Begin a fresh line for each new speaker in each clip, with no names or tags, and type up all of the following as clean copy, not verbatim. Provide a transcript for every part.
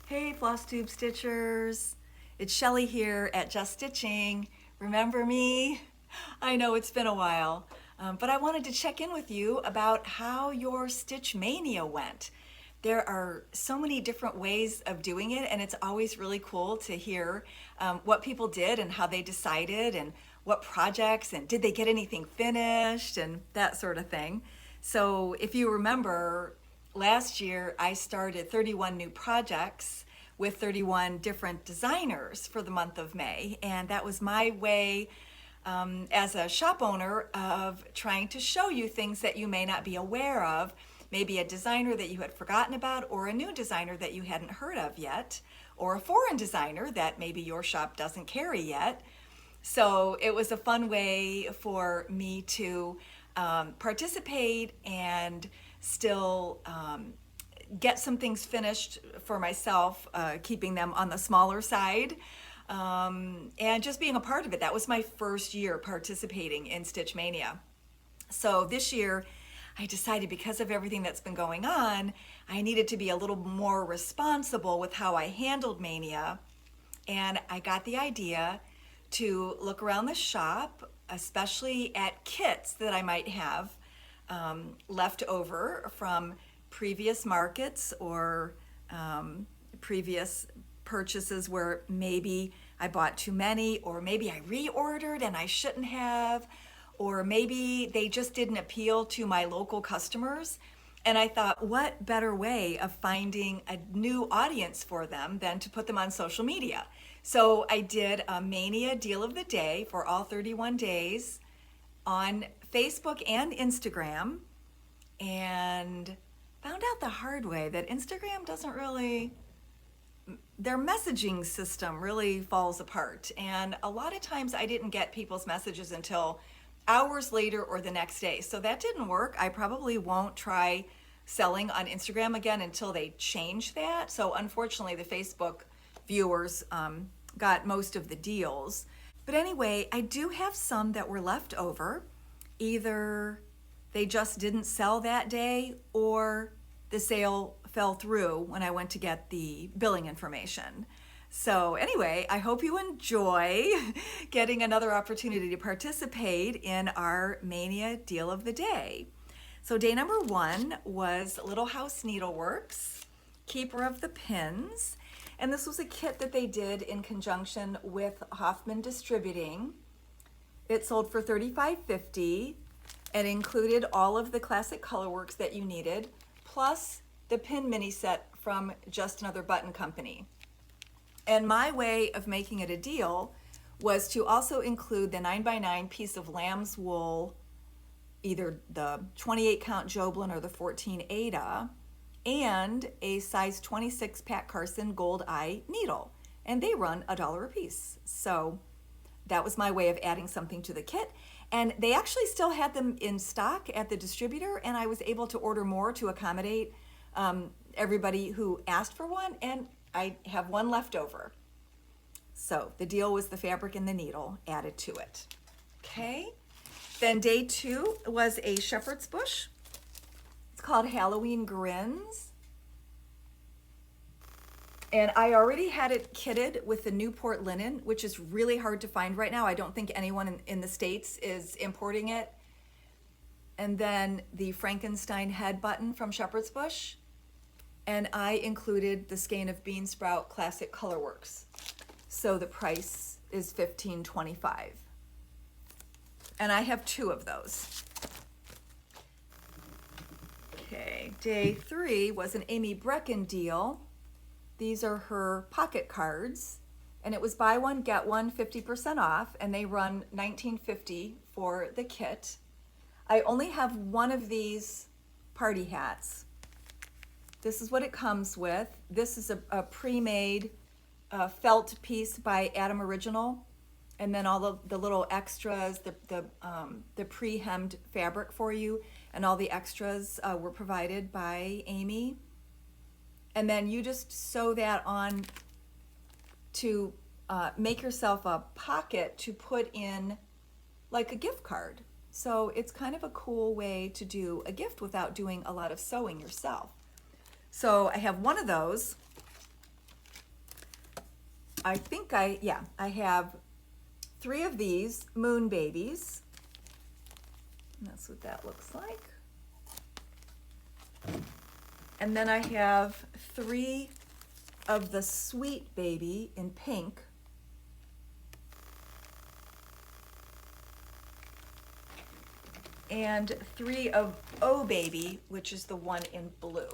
Hey FlossTube Stitchers, it's Shelly here at Just Stitching. Remember me? I know it's been a while, but I wanted to check in with you about how your Stitch Mania went. There are so many different ways of doing it, and it's always really cool to hear what people did and how they decided and what projects and did they get anything finished and that sort of thing. So if you remember, last year I started 31 new projects with 31 different designers for the month of May, and that was my way as a shop owner of trying to show you things that you may not be aware of, maybe a designer that you had forgotten about, or a new designer that you hadn't heard of yet, or a foreign designer that maybe your shop doesn't carry yet. So it was a fun way for me to participate and still get some things finished for myself, keeping them on the smaller side, and just being a part of it. That was my first year participating in Stitch Mania. So this year, I decided because of everything that's been going on, I needed to be a little more responsible with how I handled Mania. And I got the idea to look around the shop, especially at kits that I might have left over from previous markets or previous purchases where maybe I bought too many, or maybe I reordered and I shouldn't have, or maybe they just didn't appeal to my local customers. And I thought, what better way of finding a new audience for them than to put them on social media? So I did a MAYnia Deal of the Day for all 31 days on Facebook and Instagram, and found out the hard way that Instagram doesn't really, their messaging system really falls apart. And a lot of times I didn't get people's messages until hours later or the next day. So that didn't work. I probably won't try selling on Instagram again until they change that. So unfortunately, the Facebook viewers got most of the deals. But anyway, I do have some that were left over. Either they just didn't sell that day, or the sale fell through when I went to get the billing information. So anyway, I hope you enjoy getting another opportunity to participate in our MAYnia Deal of the Day. So day number 1 was Little House Needleworks, Keeper of the Pins. And this was a kit that they did in conjunction with Hoffman Distributing. It sold for $35.50 and included all of the classic colorworks that you needed, plus the pin mini set from Just Another Button Company. And my way of making it a deal was to also include the 9x9 piece of lamb's wool, either the 28 count Joblin or the 14 Ada, and a size 26 Pat Carson Gold Eye needle. And they run $1 a piece. So that was my way of adding something to the kit. And they actually still had them in stock at the distributor, and I was able to order more to accommodate everybody who asked for one, and I have one left over. So the deal was the fabric and the needle added to it. Okay. Then day 2 was a shepherd's bush. It's called Halloween Grins. And I already had it kitted with the Newport linen, which is really hard to find right now. I don't think anyone in the States is importing it. And then the Frankenstein head button from Shepherd's Bush. And I included the skein of Bean Sprout Classic Colorworks. So the price is $15.25. And I have 2 of those. Okay, day 3 was an Amy Brecken deal. These are her pocket cards, and it was buy one, get one, 50% off, and they run $19.50 for the kit. I only have one of these party hats. This is what it comes with. This is a pre-made felt piece by Adam Original, and then all the little extras, the pre-hemmed fabric for you, and all the extras were provided by Amy. And then you just sew that on to make yourself a pocket to put in like a gift card. So it's kind of a cool way to do a gift without doing a lot of sewing yourself. So I have one of those, I think I have 3 of these moon babies. And that's what that looks like. And then I have 3 of the sweet baby in pink. And 3 of O baby, which is the one in blue.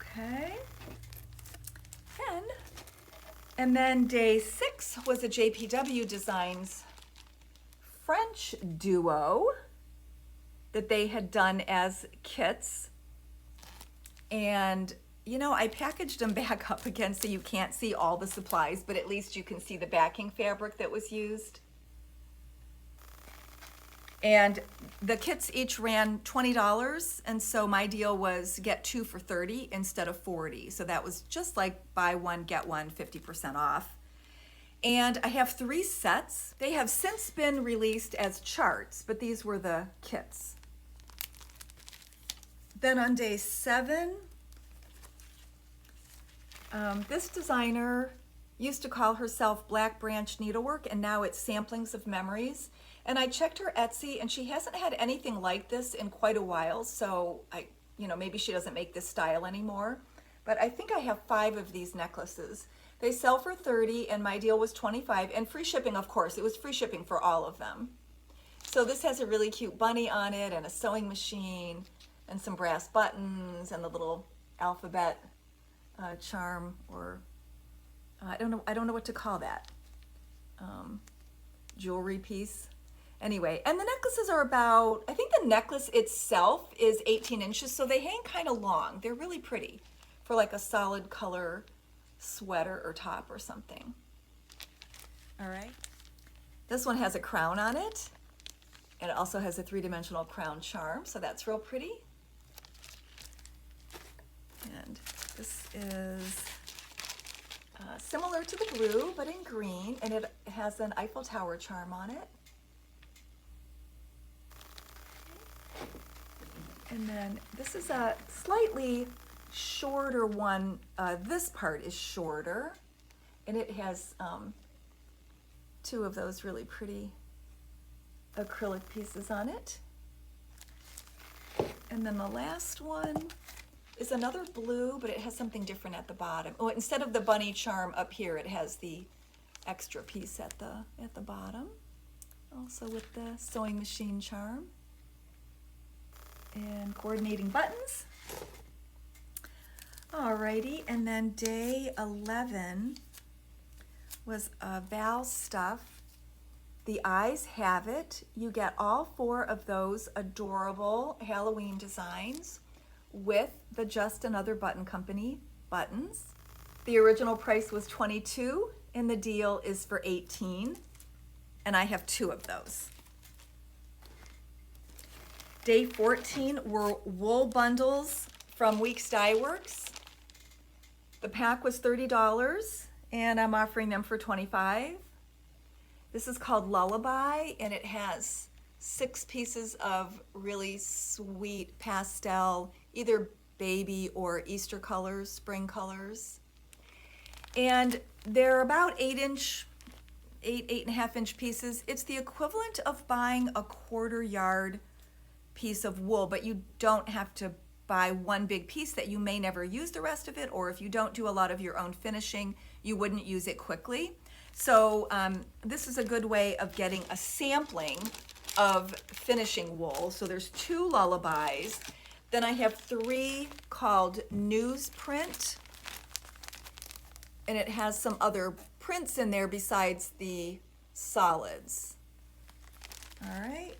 Okay. And then day 6 was a JPW Designs French duo that they had done as kits. And you know, I packaged them back up again so you can't see all the supplies, but at least you can see the backing fabric that was used. And the kits each ran $20, and so my deal was get 2 for $30 instead of $40. So that was just like buy one, get one, 50% off. And I have 3 sets. They have since been released as charts, but these were the kits. Then on day 7, this designer used to call herself Black Branch Needlework, and now it's Samplings of Memories. And I checked her Etsy, and she hasn't had anything like this in quite a while, so maybe she doesn't make this style anymore. But I think I have 5 of these necklaces. They sell for $30, and my deal was $25, and free shipping, of course. It was free shipping for all of them. So this has a really cute bunny on it, and a sewing machine, and some brass buttons, and the little alphabet charm, or I don't know what to call that. Jewelry piece. Anyway, and the necklaces are about, I think the necklace itself is 18 inches, so they hang kind of long. They're really pretty for like a solid color sweater or top or something. All right. This one has a crown on it, and it also has a 3-dimensional crown charm, so that's real pretty. And this is similar to the blue, but in green, and it has an Eiffel Tower charm on it. And then this is a slightly shorter one. This part is shorter, and it has 2 of those really pretty acrylic pieces on it. And then the last one is another blue, but it has something different at the bottom. Oh, instead of the bunny charm up here, it has the extra piece at the bottom. Also with the sewing machine charm. And coordinating buttons. Alrighty, and then day 11 was Val stuff. The eyes have it. You get all 4 of those adorable Halloween designs with the Just Another Button Company buttons. The original price was $22, and the deal is for $18, and I have 2 of those. Day 14 were wool bundles from Weeks Dye Works. The pack was $30, and I'm offering them for $25. This is called Lullaby, and it has 6 pieces of really sweet pastel, either baby or Easter colors, spring colors. And they're about 8.5 inch pieces. It's the equivalent of buying a 1/4 yard piece of wool, but you don't have to buy one big piece that you may never use the rest of it, or if you don't do a lot of your own finishing, you wouldn't use it quickly. So this is a good way of getting a sampling of finishing wool. So there's 2 lullabies. Then I have 3 called Newsprint, and it has some other prints in there besides the solids. All right.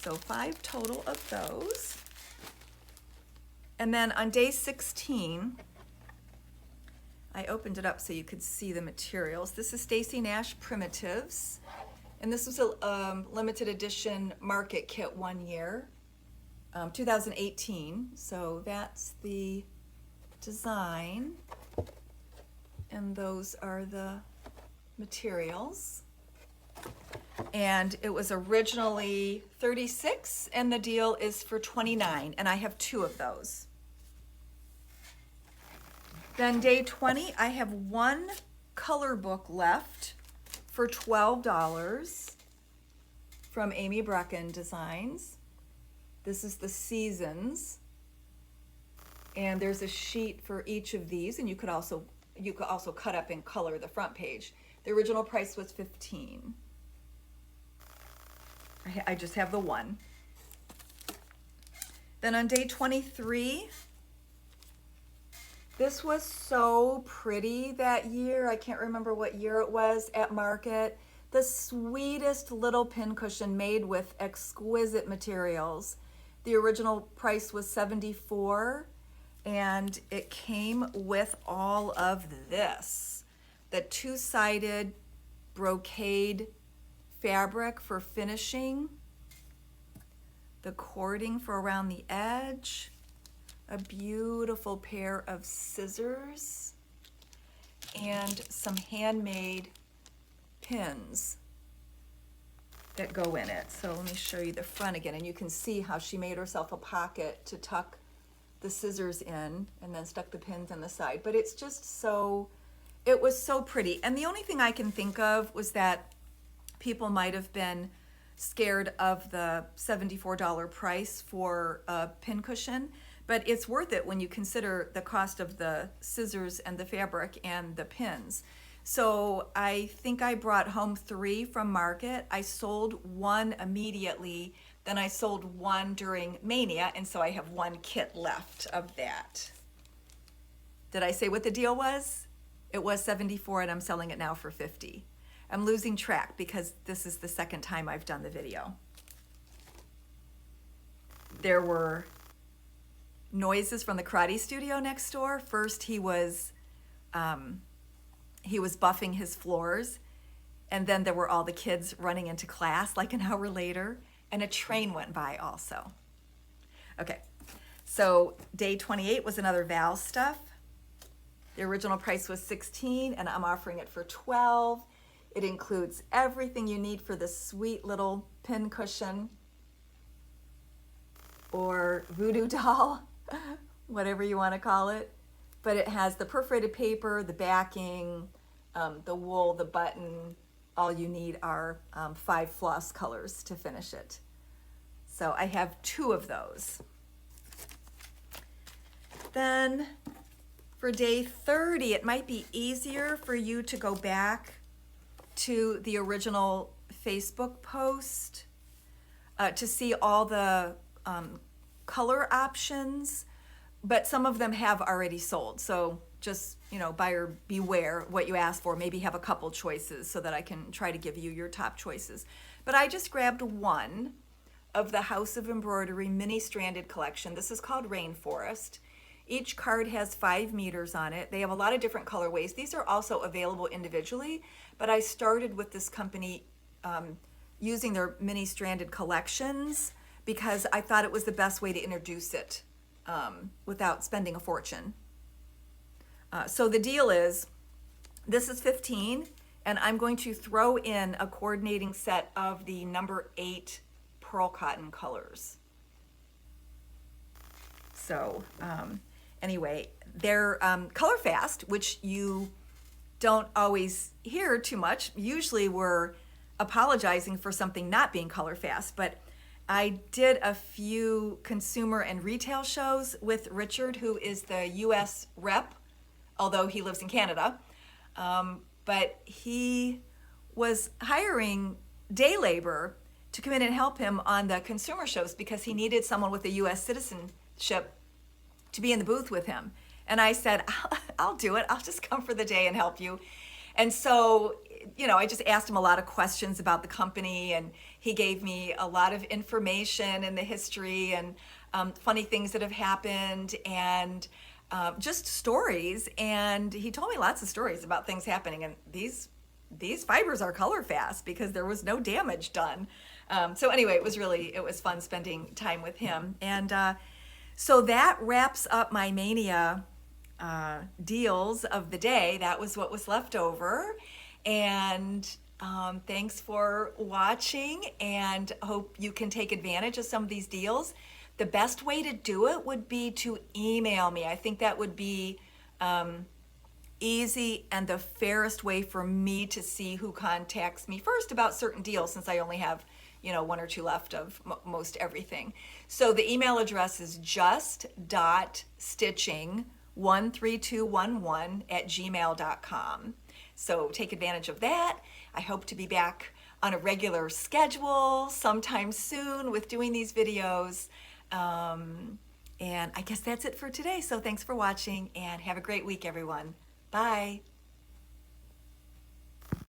So 5 total of those. And then on day 16, I opened it up so you could see the materials. This is Stacy Nash Primitives, and this was a limited edition market kit 1 year, 2018. So that's the design, and those are the materials. And it was originally $36 and the deal is for $29, and I have 2 of those. Then day 20, I have 1 color book left for $12 from Amy Brecken Designs. This is the seasons, and there's a sheet for each of these, and you could also cut up and color the front page. The original price was $15. I just have the 1. Then on day 23, this was so pretty that year. I can't remember what year it was at Market. The sweetest little pincushion made with exquisite materials. The original price was $74, and it came with all of this. The 2-sided brocade fabric for finishing, the cording for around the edge, a beautiful pair of scissors, and some handmade pins that go in it. So let me show you the front again, and you can see how she made herself a pocket to tuck the scissors in and then stuck the pins on the side. But it's just so, it was so pretty. And the only thing I can think of was that people might have been scared of the $74 price for a pincushion, but it's worth it when you consider the cost of the scissors and the fabric and the pins. So I think I brought home 3 from Market. I sold 1 immediately, then I sold 1 during Mania, and so I have 1 kit left of that. Did I say what the deal was? It was $74 and I'm selling it now for $50. I'm losing track because this is the second time I've done the video. There were noises from the karate studio next door. First he was buffing his floors, and then there were all the kids running into class like an hour later, and a train went by also. Okay, so day 28 was another Val stuff. The original price was $16 and I'm offering it for $12. It includes everything you need for this sweet little pin cushion or voodoo doll, whatever you want to call it. But it has the perforated paper, the backing, the wool, the button. All you need are 5 floss colors to finish it. So I have 2 of those. Then for day 30, it might be easier for you to go back to the original Facebook post to see all the color options, but some of them have already sold. So just, buyer beware what you ask for. Maybe have a couple choices so that I can try to give you your top choices. But I just grabbed 1 of the House of Embroidery mini stranded collection. This is called Rainforest. Each card has 5 meters on it. They have a lot of different colorways. These are also available individually, but I started with this company using their mini stranded collections because I thought it was the best way to introduce it without spending a fortune. So the deal is, this is $15, and I'm going to throw in a coordinating set of the number 8 pearl cotton colors. So anyway, they're color fast, which you don't always hear too much. Usually we're apologizing for something not being color fast, but I did a few consumer and retail shows with Richard, who is the US rep, although he lives in Canada. But he was hiring day labor to come in and help him on the consumer shows because he needed someone with a US citizenship to be in the booth with him. And I said, I'll do it. I'll just come for the day and help you. And so, I just asked him a lot of questions about the company, and he gave me a lot of information and the history and funny things that have happened and just stories. And he told me lots of stories about things happening. And these fibers are color fast because there was no damage done. So anyway, it was fun spending time with him. And so that wraps up my MAYnia deals of the day. That was what was left over. And Thanks for watching, and hope you can take advantage of some of these deals. The best way to do it would be to email me. I think that would be easy and the fairest way for me to see who contacts me first about certain deals, since I only have, you know, one or two left of most everything. So the email address is just.stitching13211@gmail.com. So take advantage of that. I hope to be back on a regular schedule sometime soon with doing these videos. And I guess that's it for today. So thanks for watching, and have a great week, everyone. Bye.